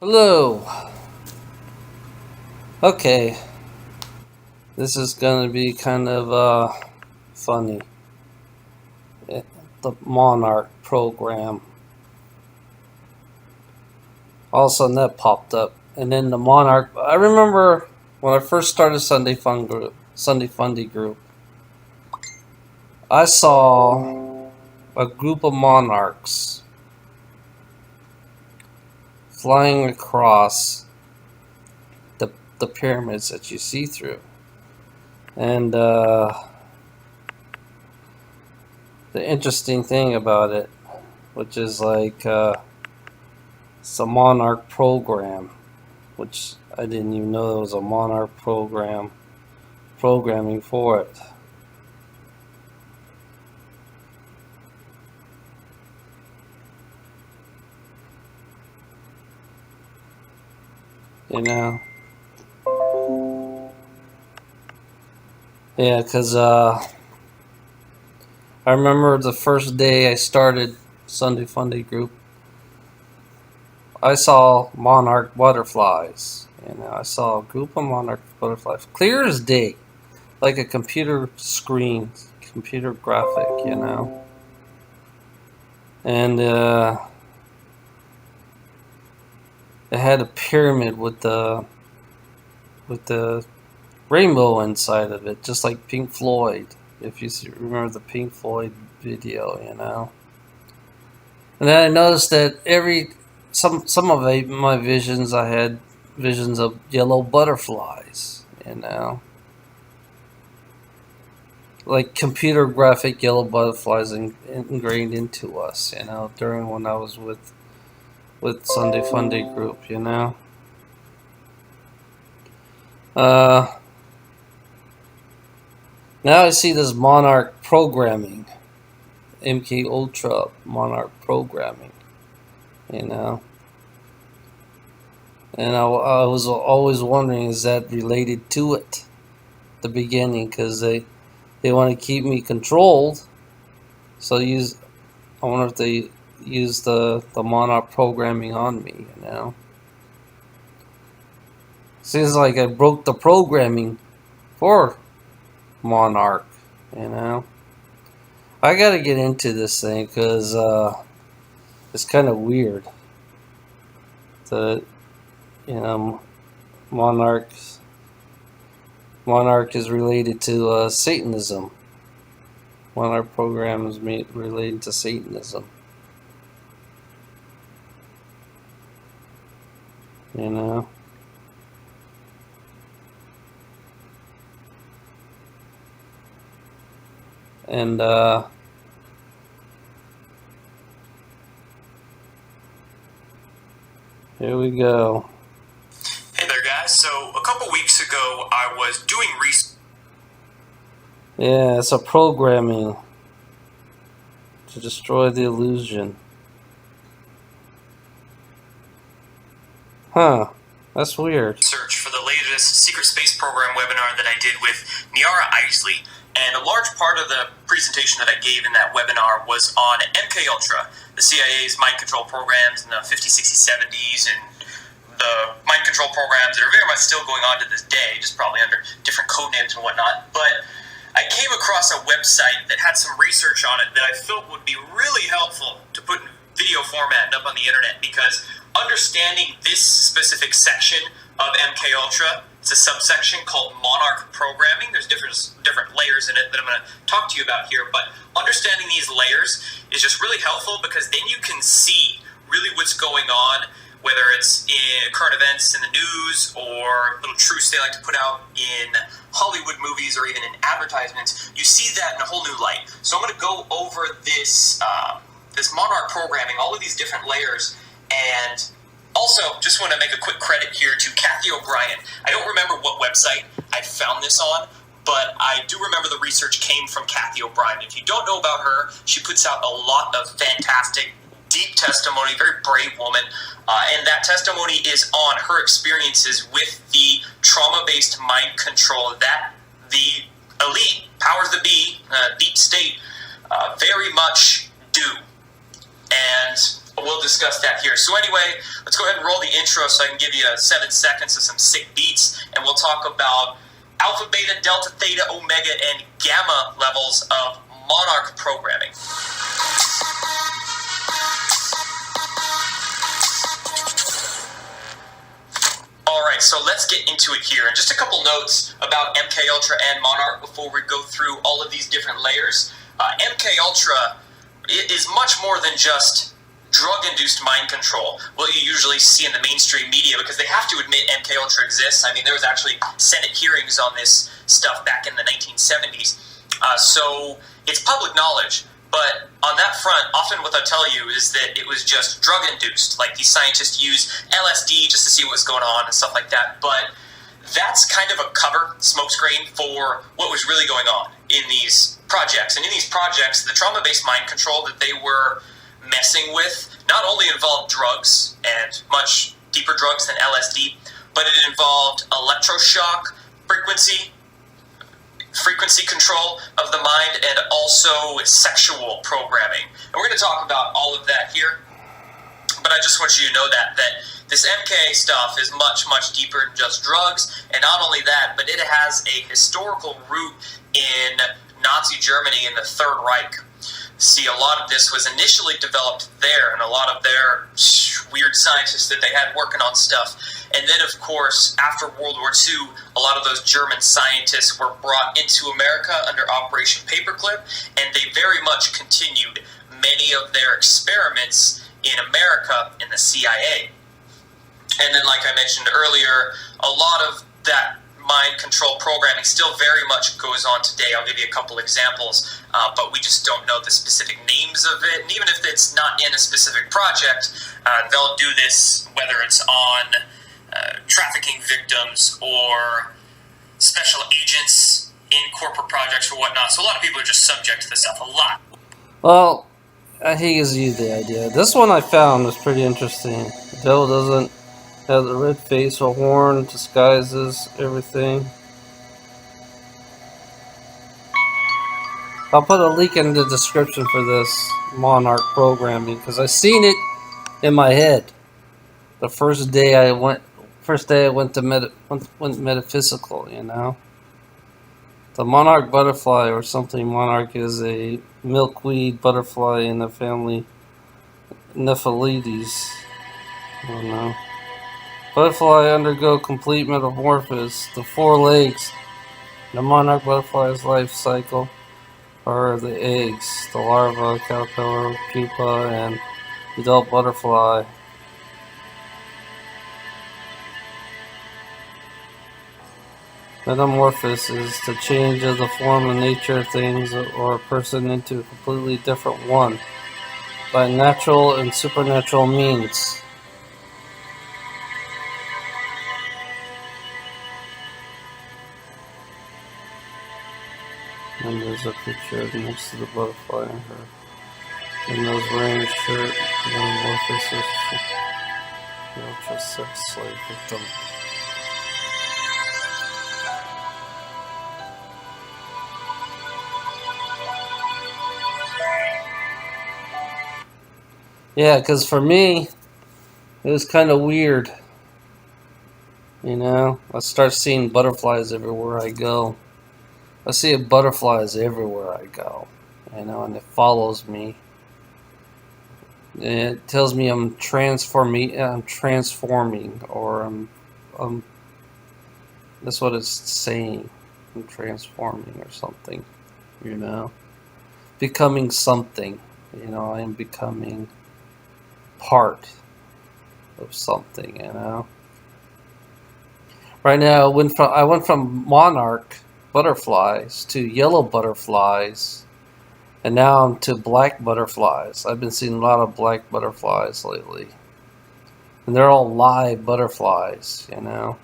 Hello. Okay, this is gonna be kind of funny. The Monarch program. All of a sudden that popped up, and then the Monarch. I remember when I first started Sunday Fundy group. I saw a group of monarchs flying across the the pyramids that you see through, and the interesting thing about it, which is like. It's a Monarch program, which I didn't even know there was a Monarch program programming for it. You know? Yeah, because I remember the first day I started Sunday Fundy group, I saw Monarch butterflies. I saw a group of Monarch butterflies, clear as day, like a computer screen, computer graphic. And it had a pyramid with the rainbow inside of it, just like Pink Floyd. If you remember the Pink Floyd video. And then I noticed that some of my visions, I had visions of yellow butterflies. Like computer graphic yellow butterflies ingrained into us. During when I was with Sunday Funday group. Uh, Now I see this Monarch programming, MK Ultra Monarch programming, you know. And I was always wondering, is that related to it, the beginning, because they want to keep me controlled. So I wonder if they use the Monarch programming on me. Seems like I broke the programming for Monarch, you know. I gotta get into this thing because it's kind of weird. The you know Monarch Monarch is related to Satanism. Monarch program is related to Satanism. You know, and here we go. Hey there, guys. So a couple weeks ago, I was doing research. Yeah, it's a programming to destroy the illusion. Huh? That's weird. For the latest Secret Space Program webinar that I did with Niara Isley, and a large part of the presentation that I gave in that webinar was on MK Ultra, the CIA's mind control programs in the 50s, 60s, 70s, and the mind control programs that are very much still going on to this day, just probably under different code names and whatnot. But I came across a website that had some research on it that I felt would be really helpful to put in video format and up on the internet, because understanding this specific section of MK Ultra, it's a subsection called Monarch Programming. There's different layers in it that I'm going to talk to you about here, but understanding these layers is just really helpful, because then you can see really what's going on, whether it's in current events in the news or little truths they like to put out in Hollywood movies or even in advertisements. You see that in a whole new light. So I'm going to go over this Monarch programming, all of these different layers, and also just want to make a quick credit here to Kathy O'Brien. I don't remember what website I found this on, but I do remember the research came from Kathy O'Brien. If you don't know about her, she puts out a lot of fantastic, deep testimony, very brave woman, and that testimony is on her experiences with the trauma-based mind control that the elite, powers that be, deep state, very much do. And but we'll discuss that here. So anyway, let's go ahead and roll the intro so I can give you 7 seconds of some sick beats, and we'll talk about alpha, beta, delta, theta, omega, and gamma levels of monarch programming. Alright, so let's get into it here. And just a couple notes about MK Ultra and Monarch before we go through all of these different layers. MK Ultra is much more than just drug-induced mind control, what you usually see in the mainstream media, because they have to admit MK Ultra exists. I mean, there was actually Senate hearings on this stuff back in the 1970s. So it's public knowledge. But on that front, often what they'll tell you is that it was just drug-induced. Like, these scientists use LSD just to see what's going on and stuff like that. But that's kind of a cover, smokescreen, for what was really going on in these projects. And in these projects, the trauma-based mind control that they were messing with not only involved drugs, and much deeper drugs than LSD, but it involved electroshock frequency control of the mind, and also sexual programming. And we're going to talk about all of that here, but I just want you to know that this MK stuff is much, much deeper than just drugs, and not only that, but it has a historical root in Nazi Germany in the Third Reich. See, a lot of this was initially developed there, and a lot of their weird scientists that they had working on stuff. And then, of course, after World War II, a lot of those German scientists were brought into America under Operation Paperclip, and they very much continued many of their experiments in America in the CIA. And then, like I mentioned earlier, a lot of that mind control programming still very much goes on today. I'll give you a couple examples, but we just don't know the specific names of it. And even if it's not in a specific project, they'll do this whether it's on trafficking victims or special agents in corporate projects or whatnot. So a lot of people are just subject to this stuff a lot. Well, he gives you the idea. This one I found was pretty interesting. The devil doesn't have the red face or horn, disguises everything. I'll put a link in the description for this monarch programming, because I seen it in my head the first day I went to went metaphysical. You know, the monarch butterfly or something. Monarch is a milkweed butterfly in the family Nephilides. I don't know. Butterfly undergo complete metamorphosis. The 4 legs. The monarch butterfly's life cycle are the eggs, the larva, caterpillar, pupa, and adult butterfly. Metamorphosis is the change of the form and nature of things or a person into a completely different one by natural and supernatural means. And there's a picture next to the butterfly in her. In those wearing a shirt, metamorphosis, the ultra sex slave victim. Yeah, because for me, it was kind of weird. You know, I start seeing butterflies everywhere I go. I see butterflies everywhere I go, you know, and it follows me. And it tells me I'm transforming, or I'm. That's what it's saying. I'm transforming or something, you know, becoming something. You know, I am becoming part of something. You know. Right now, I went from monarch butterflies to yellow butterflies, and now I'm to black butterflies. I've been seeing a lot of black butterflies lately, and they're all live butterflies, you know.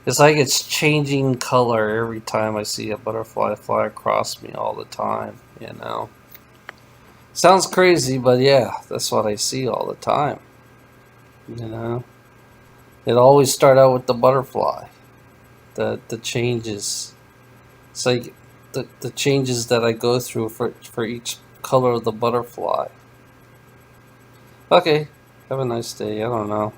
It's like it's changing color every time I see a butterfly fly across me all the time, you know. Sounds crazy, but yeah, that's what I see all the time, you know. It always start out with the butterfly. The changes. It's like the changes that I go through for each color of the butterfly. Okay, have a nice day. I don't know.